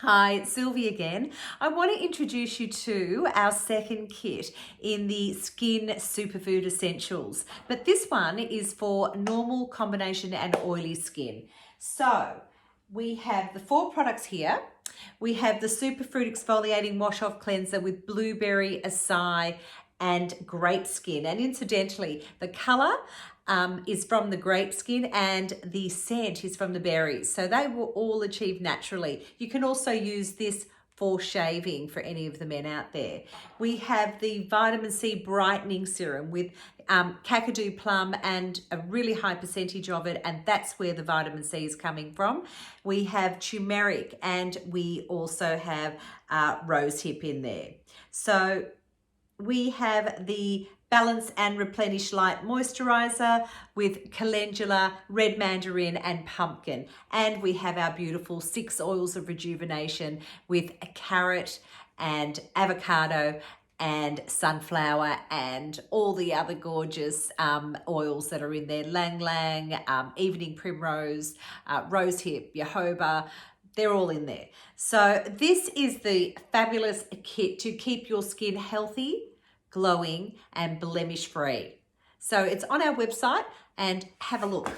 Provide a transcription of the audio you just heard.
Hi, it's Sylvie again. I want to introduce you to our second kit in the Skin Superfood Essentials, but this one is for normal, combination and oily skin. So we have the 4 products here. We have the Superfood Exfoliating Wash-Off Cleanser with blueberry, acai and grape skin. And incidentally, the colour is from the grape skin and the scent is from the berries. So they will all achieve naturally. You can also use this for shaving for any of the men out there. We have the vitamin C brightening serum with kakadu plum and a really high percentage of it, and that's where the vitamin C is coming from. We have turmeric and we also have rose hip in there. So we have the Balance and Replenish Light Moisturizer with calendula, red mandarin and pumpkin. And we have our beautiful 6 oils of rejuvenation with a carrot and avocado and sunflower and all the other gorgeous oils that are in there. Lang Lang, evening primrose, rosehip, jojoba. They're all in there. So this is the fabulous kit to keep your skin healthy, glowing and blemish free. So it's on our website and have a look.